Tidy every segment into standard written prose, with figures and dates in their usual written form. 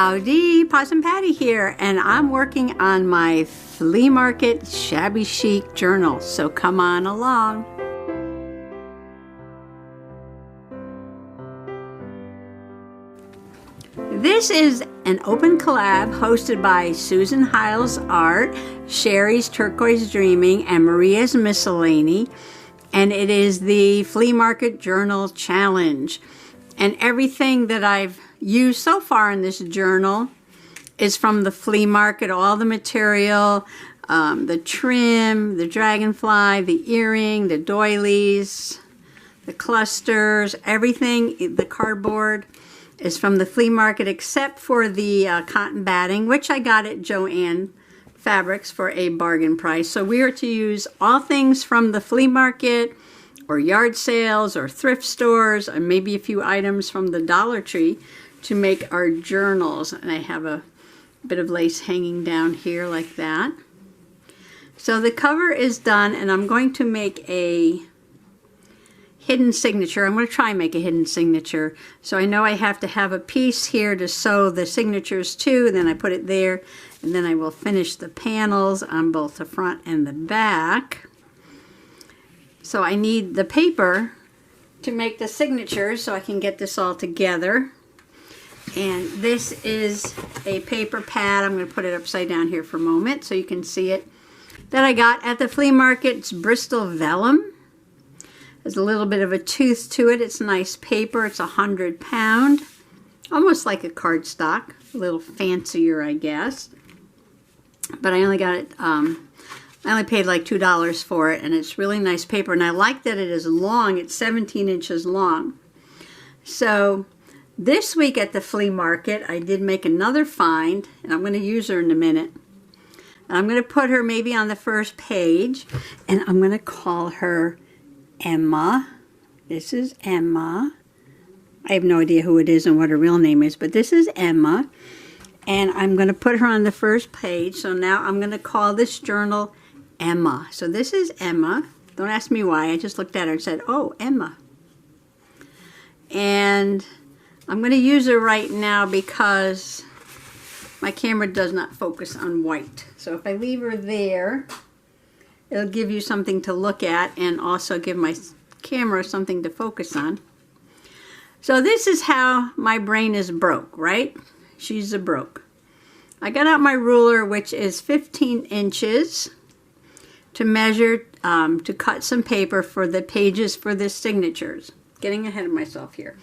Howdy, Possum Patty here, and I'm working on my Flea Market Shabby Chic Journal, so come on along. This is an open collab hosted by Susan Hiles Art, Sherry's Turquoise Dreaming, and Maria's Miscellany, and it is the Flea Market Journal Challenge. And everything that I've used so far in this journal is from the flea market. All the material, the trim, the dragonfly, the earring, the doilies, the clusters, everything, the cardboard is from the flea market except for the cotton batting, which I got at Joann Fabrics for a bargain price. So we are to use all things from the flea market or yard sales or thrift stores, and maybe a few items from the Dollar Tree to make our journals. And I have a bit of lace hanging down here like that. So the cover is done, and I'm going to make a hidden signature. I'm going to try and make a hidden signature. So I know I have to have a piece here to sew the signatures to, then I put it there, and then I will finish the panels on both the front and the back. So I need the paper to make the signatures so I can get this all together. And this is a paper pad. I'm going to put it upside down here for a moment so you can see it. That I got at the flea market. It's Bristol Vellum. There's a little bit of a tooth to it. It's nice paper. It's 100 pound. Almost like a cardstock. A little fancier, I guess. But I only got it... I only paid like $2 for it, and it's really nice paper. And I like that it is long. It's 17 inches long. So this week at the flea market, I did make another find, and I'm going to use her in a minute. And I'm going to put her maybe on the first page, and I'm going to call her Emma. This is Emma. I have no idea who it is and what her real name is, but this is Emma. And I'm going to put her on the first page. So now I'm going to call this journal Emma. So this is Emma. Don't ask me why. I just looked at her and said, oh, Emma. And I'm going to use her right now because my camera does not focus on white. So if I leave her there, it'll give you something to look at and also give my camera something to focus on. So this is how my brain is broke, right? She's a broke. I got out my ruler, which is 15 inches. To measure, to cut some paper for the pages for the signatures. Getting ahead of myself here.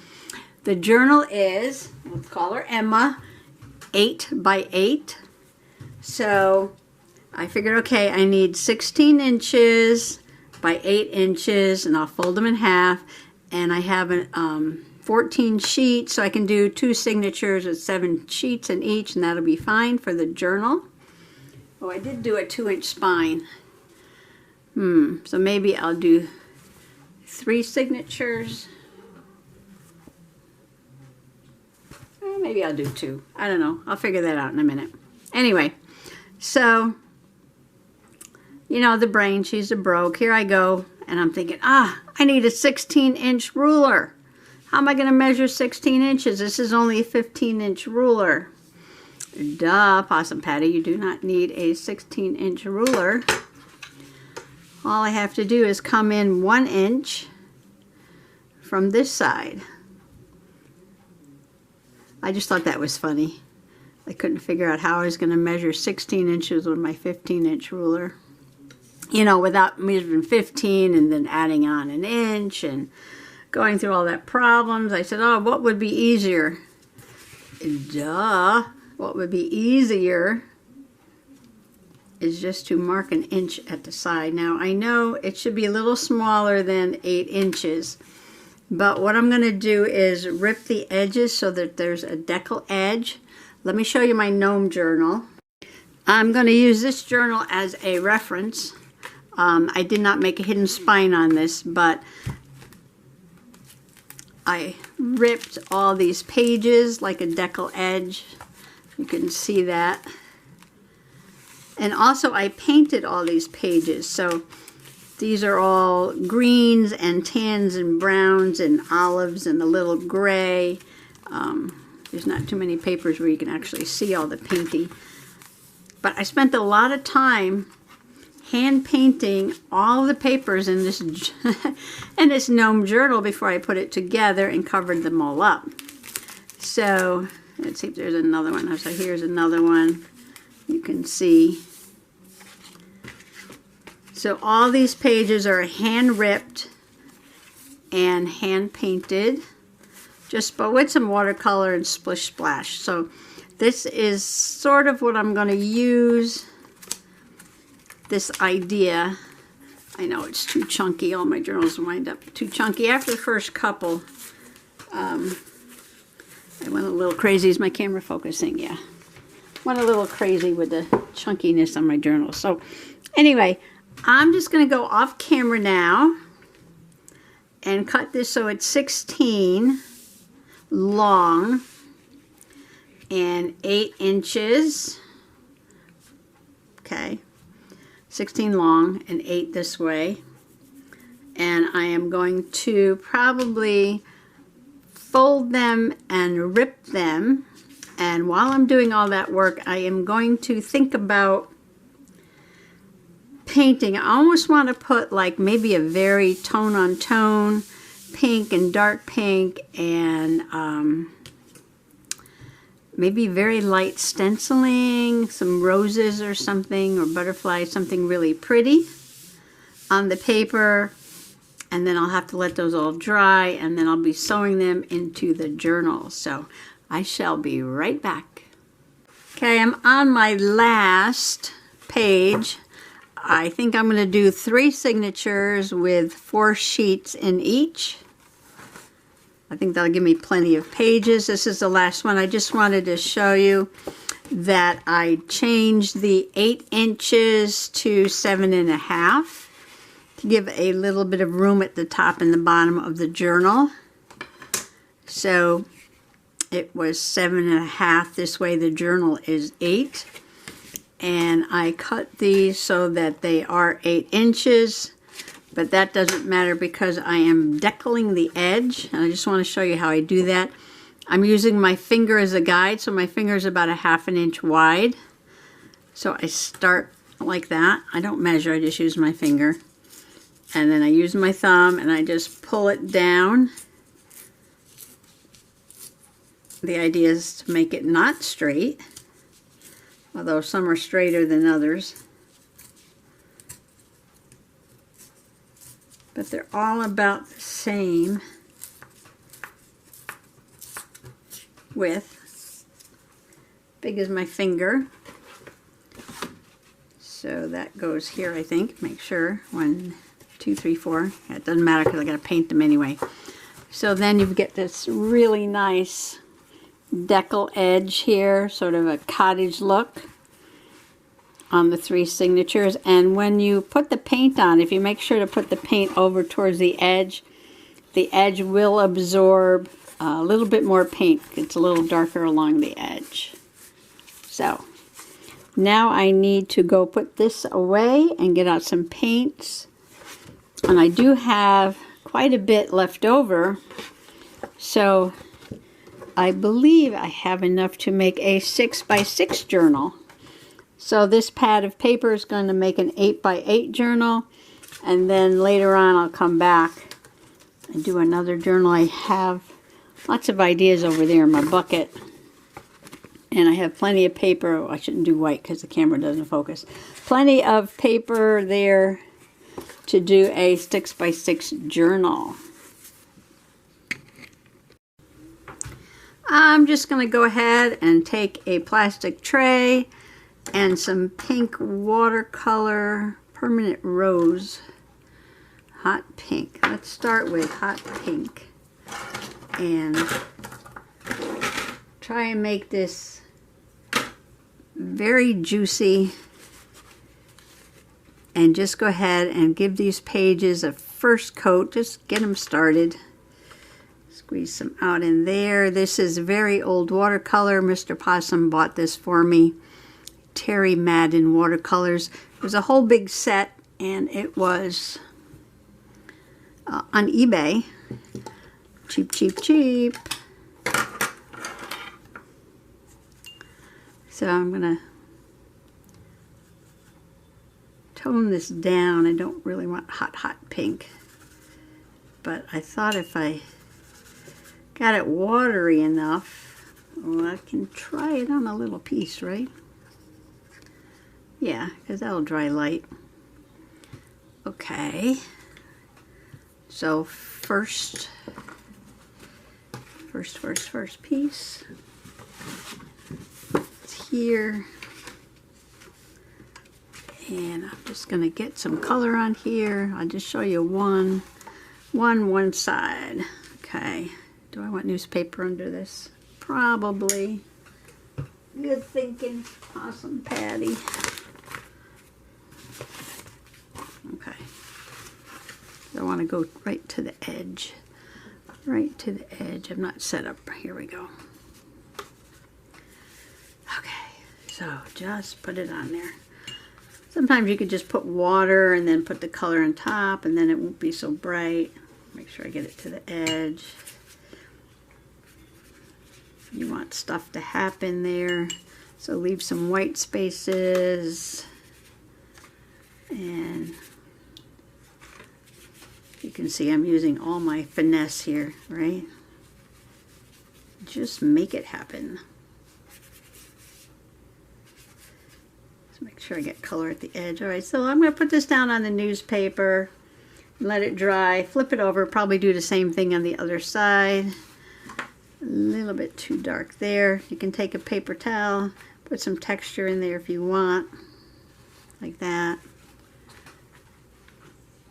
The journal is, let's call her Emma, 8 by 8. So I figured, okay, I need 16 inches by 8 inches, and I'll fold them in half. And I have 14 sheets, so I can do 2 signatures with 7 sheets in each, and that'll be fine for the journal. Oh, I did do a 2-inch spine. So maybe I'll do 3 signatures. Maybe I'll do 2. I don't know. I'll figure that out in a minute. Anyway, so, you know, the brain, she's a broke. Here I go, and I'm thinking, I need a 16-inch ruler. How am I going to measure 16 inches? This is only a 15-inch ruler. Duh, Possum Patty, you do not need a 16-inch ruler. All I have to do is come in 1 inch from this side. I just thought that was funny. I couldn't figure out how I was going to measure 16 inches with my 15-inch ruler. You know, without measuring 15 and then adding on an inch and going through all that problems. I said, oh, what would be easier? Duh. What would be easier is just to mark an inch at the side. Now I know it should be a little smaller than 8 inches, but what I'm going to do is rip the edges so that there's a decal edge. Let me show you my gnome journal. I'm going to use this journal as a reference. I did not make a hidden spine on this, but I ripped all these pages like a decal edge. You can see that. And also I painted all these pages. So these are all greens and tans and browns and olives and a little gray. There's not too many papers where you can actually see all the painting. But I spent a lot of time hand painting all the papers in this in this gnome journal before I put it together and covered them all up. So let's see if there's another one. So here's another one. You can see. So all these pages are hand ripped and hand painted, just but with some watercolor and splish splash. So this is sort of what I'm going to use. This idea. I know it's too chunky. All my journals wind up too chunky. After the first couple, I went a little crazy. Is my camera focusing? Yeah. Went a little crazy with the chunkiness on my journal. So anyway, I'm just going to go off camera now and cut this so it's 16 long and 8 inches. Okay. 16 long and 8 this way, and I am going to probably fold them and rip them, and while I'm doing all that work I am going to think about painting. I almost want to put like maybe a very tone on tone pink and dark pink and maybe very light stenciling, some roses or something, or butterflies, something really pretty on the paper. And then I'll have to let those all dry, and then I'll be sewing them into the journal. So I shall be right back. Okay, I'm on my last page. I think I'm going to do 3 signatures with 4 sheets in each. I think that'll give me plenty of pages. This is the last one. I just wanted to show you that I changed the 8 inches to 7.5 to give a little bit of room at the top and the bottom of the journal. So it was 7.5. This way the journal is 8. And I cut these so that they are 8 inches. But that doesn't matter because I am decaling the edge, and I just want to show you how I do that. I'm using my finger as a guide, so my finger is about 1/2 inch wide. So I start like that. I don't measure, I just use my finger. And then I use my thumb and I just pull it down. The idea is to make it not straight, although some are straighter than others. But they're all about the same width, big as my finger. So that goes here, I think. Make sure. 1, 2, 3, 4. Yeah, it doesn't matter because I got to paint them anyway. So then you get this really nice decal edge here, sort of a cottage look on the 3 signatures. And when you put the paint on, if you make sure to put the paint over towards the edge will absorb a little bit more paint. It's a little darker along the edge. So now I need to go put this away and get out some paints. And I do have quite a bit left over, so I believe I have enough to make a 6x6 journal. So this pad of paper is going to make an 8x8 journal, and then later on I'll come back and do another journal. I have lots of ideas over there in my bucket, and I have plenty of paper. Oh, I shouldn't do white because the camera doesn't focus. Plenty of paper there to do a 6x6 journal. I'm just going to go ahead and take a plastic tray and some pink watercolor permanent rose, hot pink. Let's start with hot pink and try and make this very juicy, and just go ahead and give these pages a first coat. Just get them started. Squeeze some out in there. This is very old watercolor. Mr. Possum bought this for me. Terry Madden watercolors. It was a whole big set, and it was on eBay. Cheap, cheap, cheap. So I'm going to tone this down. I don't really want hot, hot pink. But I thought if I got it watery enough, well, I can try it on a little piece, right? Yeah, because that'll dry light. Okay. So first piece. It's here. And I'm just going to get some color on here. I'll just show you one side. Okay. Do I want newspaper under this? Probably. Good thinking. Awesome, Patty. Okay. I want to go right to the edge. Right to the edge. I'm not set up. Here we go. Okay. So just put it on there. Sometimes you could just put water and then put the color on top, and then it won't be so bright. Make sure I get it to the edge. You want stuff to happen there, so leave some white spaces. And you can see I'm using all my finesse here, right? Just make it happen. Make sure I get color at the edge. All right, so I'm going to put this down on the newspaper, let it dry, flip it over, probably do the same thing on the other side. A little bit too dark there. You can take a paper towel, put some texture in there if you want, like that.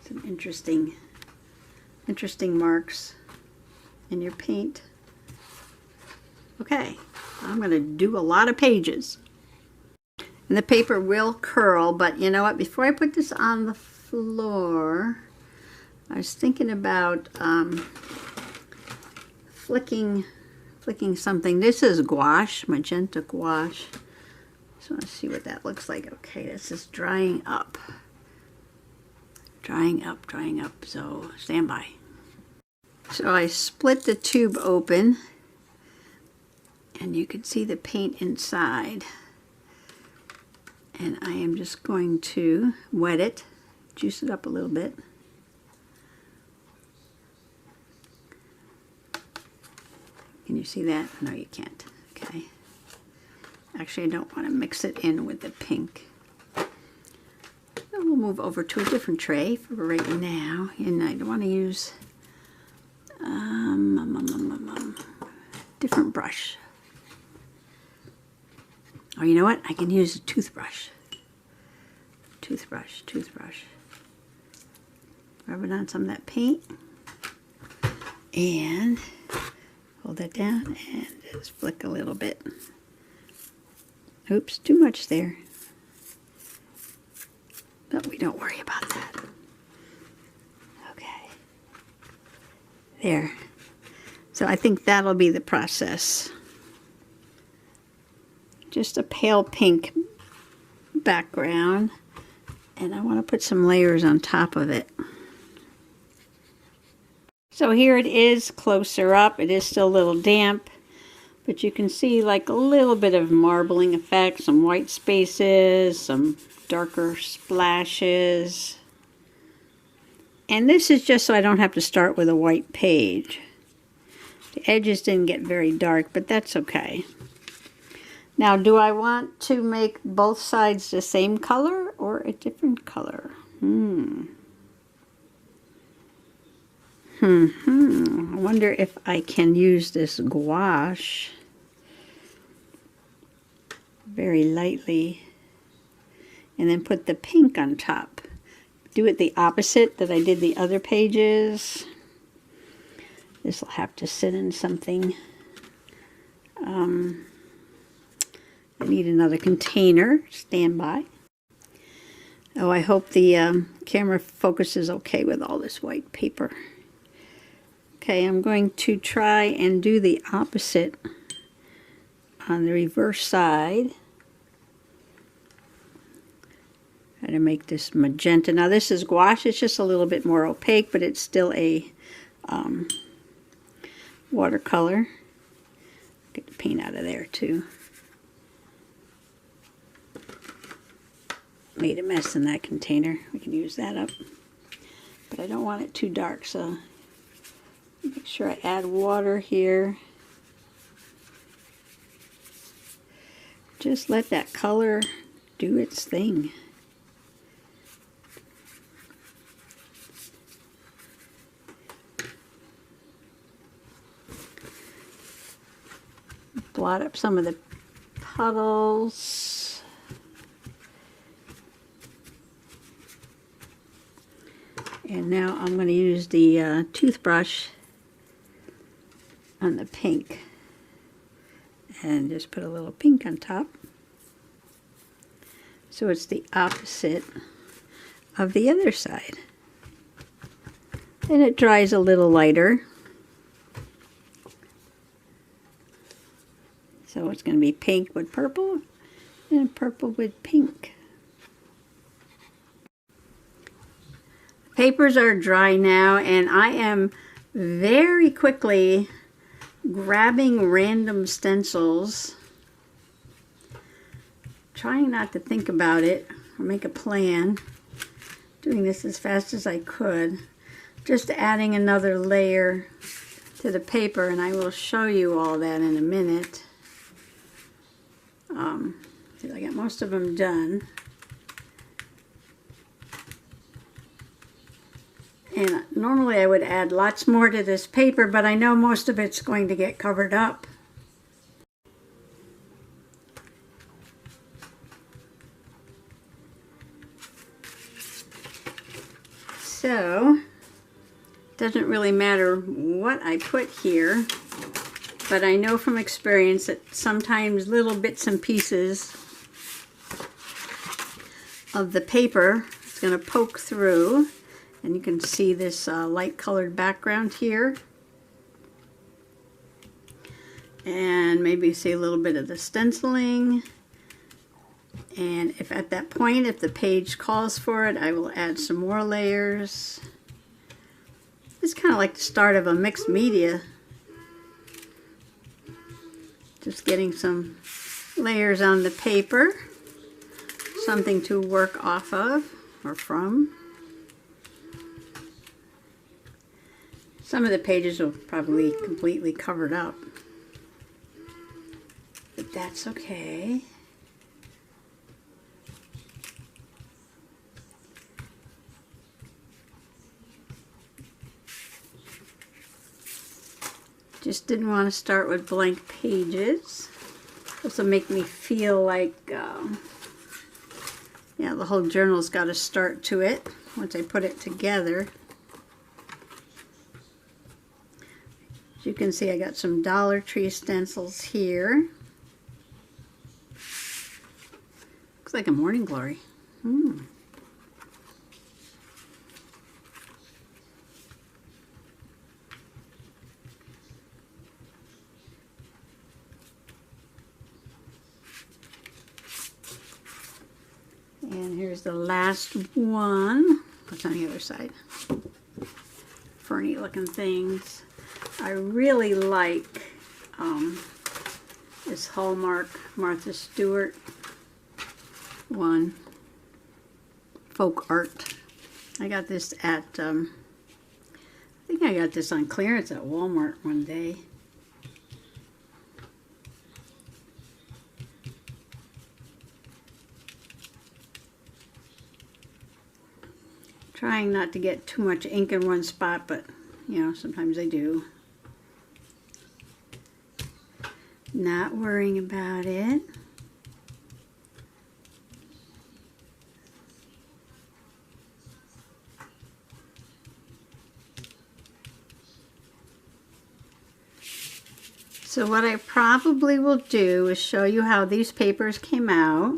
Some interesting marks in your paint. Okay, I'm going to do a lot of pages. And the paper will curl, but you know what? Before I put this on the floor, I was thinking about flicking something. This is gouache, magenta gouache. Just want to see what that looks like. Okay, this is drying up. Drying up. So stand by. So I split the tube open, and you can see the paint inside. And I am just going to wet it, juice it up a little bit. Can you see that? No, you can't. Okay. Actually, I don't want to mix it in with the pink. So we'll move over to a different tray for right now. And I don't want to use different brush. Or you know what? I can use a toothbrush. Toothbrush. Rub it on some of that paint. And hold that down and just flick a little bit. Oops, too much there. But we don't worry about that. Okay. There. So I think that'll be the process. Just a pale pink background, and I want to put some layers on top of it. So here it is closer up. It is still a little damp, but you can see like a little bit of marbling effect, some white spaces, some darker splashes. And this is just so I don't have to start with a white page. The edges didn't get very dark, but that's okay. Now, do I want to make both sides the same color or a different color? I wonder if I can use this gouache very lightly and then put the pink on top. Do it the opposite that I did the other pages. This will have to sit in something. I need another container. Stand by. Oh, I hope the camera focuses okay with all this white paper. Okay, I'm going to try and do the opposite on the reverse side. Try to make this magenta. Now this is gouache. It's just a little bit more opaque, but it's still a watercolor. Get the paint out of there too. made a mess in that container. We can use that up. But I don't want it too dark, so make sure I add water here. Just let that color do its thing. Blot up some of the puddles. And now I'm going to use the toothbrush on the pink and just put a little pink on top. So it's the opposite of the other side. And it dries a little lighter. So it's going to be pink with purple and purple with pink. Papers are dry now, and I am very quickly grabbing random stencils, trying not to think about it or make a plan, doing this as fast as I could, just adding another layer to the paper, and I will show you all that in a minute. I got most of them done. And normally I would add lots more to this paper, but I know most of it's going to get covered up. So, it doesn't really matter what I put here, but I know from experience that sometimes little bits and pieces of the paper is going to poke through. And you can see this light colored background here. And maybe you see a little bit of the stenciling. And if at that point, if the page calls for it, I will add some more layers. It's kind of like the start of a mixed media. Just getting some layers on the paper. Something to work off of or from. Some of the pages are probably completely covered up, but that's okay. Just didn't want to start with blank pages. This will make me feel like, yeah, the whole journal's got a start to it once I put it together. As you can see, I got some Dollar Tree stencils here. Looks like a Morning Glory. And here's the last one. What's on the other side? Ferny looking things. I really like this Hallmark Martha Stewart one, folk art. I got this at, I think I got this on clearance at Walmart one day. Trying not to get too much ink in one spot, but you know, sometimes I do. Not worrying about it. So what I probably will do is show you how these papers came out,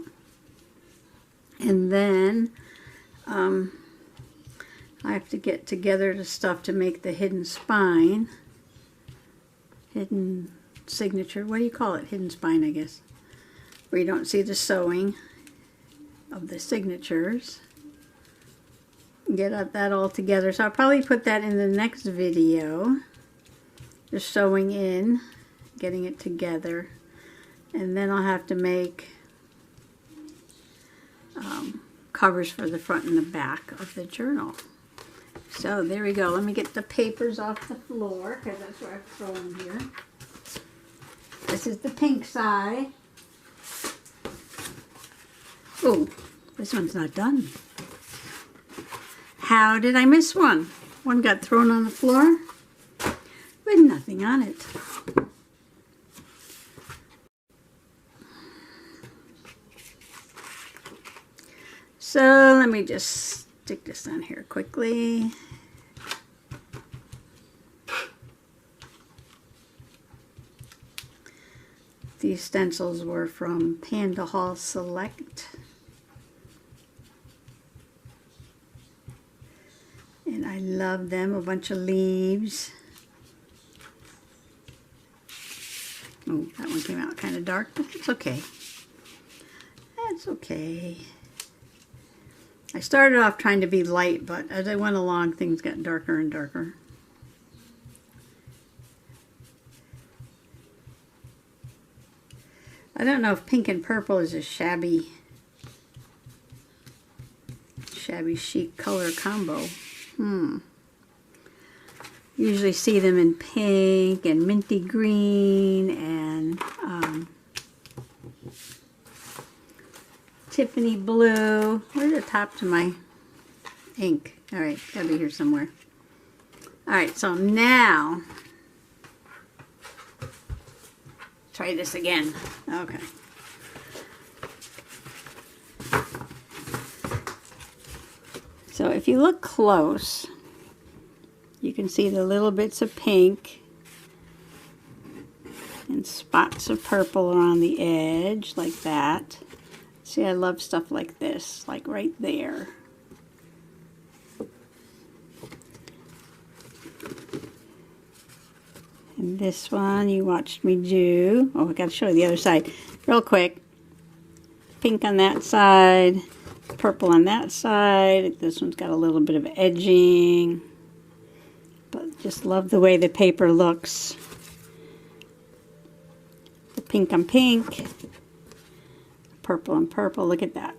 and then I have to get together the stuff to make the hidden spine, hidden signature, what do you call it? Hidden spine, I guess, where you don't see the sewing of the signatures. Get that all together. So I'll probably put that in the next video, just sewing in, getting it together, and then I'll have to make covers for the front and the back of the journal. So there we go. Let me get the papers off the floor because that's where I've thrown them here. This is the pink side. Oh, this one's not done. How did I miss one? One got thrown on the floor with nothing on it. So let me just stick this on here quickly. These stencils were from Panda Hall Select. And I love them. A bunch of leaves. Oh, that one came out kind of dark, but it's okay. That's okay. I started off trying to be light, but as I went along, things got darker and darker. I don't know if pink and purple is a shabby chic color combo. Usually see them in pink and minty green and Tiffany blue. Where's the top to my ink? All right, gotta be here somewhere. All right, so now try this again. Okay. So if you look close, you can see the little bits of pink and spots of purple around the edge, like that. See, I love stuff like this, like right there. And this one you watched me do. Oh, I got to show you the other side real quick. Pink on that side, purple on that side. This one's got a little bit of edging. But just love the way the paper looks. The pink on pink. Purple on purple. Look at that.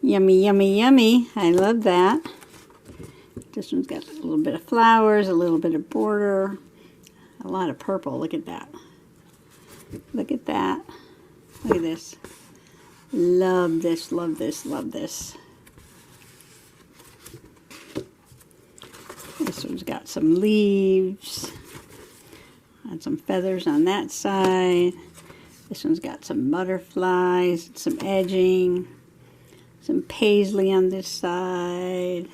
Yummy, yummy, yummy. I love that. This one's got a little bit of flowers, a little bit of border. A lot of purple. Look at that. Look at that. Look at this. Love this, love this, love this. This one's got some leaves and some feathers on that side. This one's got some butterflies, some edging, some paisley on this side.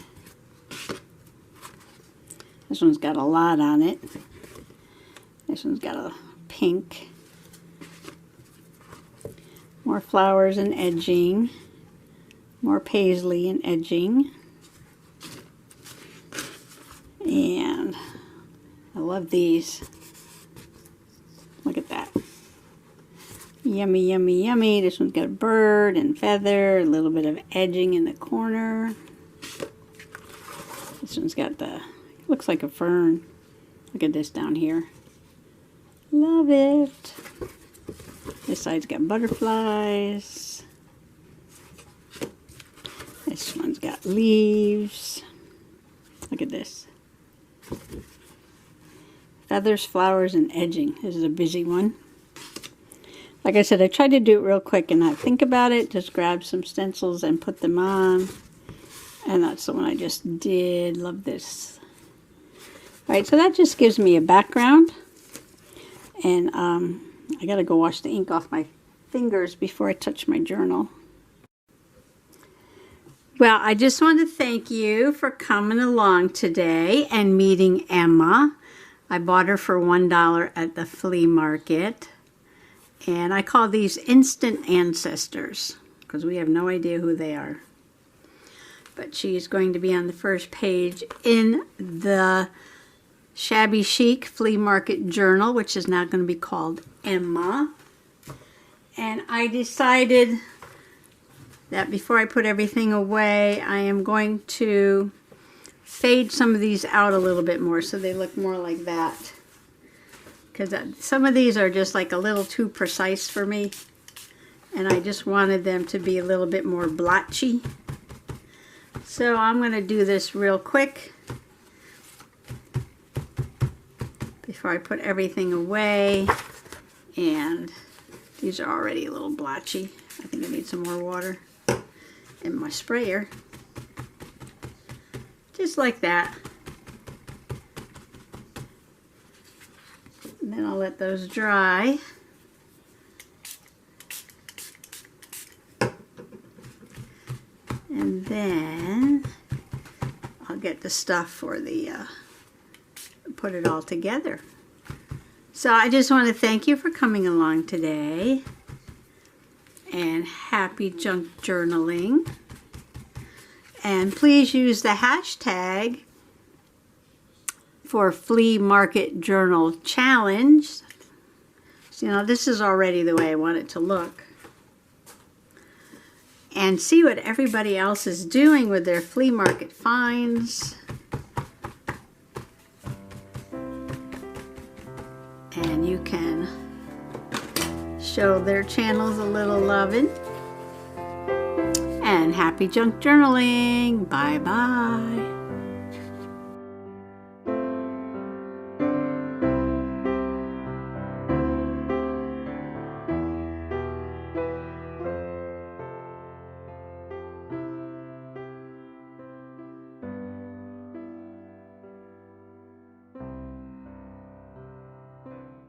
This one's got a lot on it. This one's got a pink. More flowers and edging. More paisley and edging. And I love these. Look at that. Yummy, yummy, yummy. This one's got a bird and feather, a little bit of edging in the corner. This one's got the, looks like a fern. Look at this down here. Love it. This side's got butterflies. This one's got leaves. Look at this. Feathers, flowers, and edging. This is a busy one. Like I said, I tried to do it real quick and not think about it. Just grab some stencils and put them on. And that's the one I just did. Love this. Alright, so that just gives me a background. And I gotta go wash the ink off my fingers before I touch my journal. Well, I just want to thank you for coming along today and meeting Emma. I bought her for $1 at the flea market. And I call these instant ancestors because we have no idea who they are. But she's going to be on the first page in the Shabby Chic Flea Market Journal, which is now going to be called Emma. And I decided that before I put everything away, I am going to fade some of these out a little bit more so they look more like that. Because some of these are just like a little too precise for me. And I just wanted them to be a little bit more blotchy. So I'm going to do this real quick before I put everything away. And these are already a little blotchy. I think I need some more water in my sprayer. Just like that. And then I'll let those dry. And then I'll get the stuff for the, put it all together. So I just want to thank you for coming along today. And happy junk journaling. And please use the hashtag for Flea Market Journal Challenge. So, you know, this is already the way I want it to look. And see what everybody else is doing with their flea market finds. And you can show their channels a little loving. And happy junk journaling. Bye bye.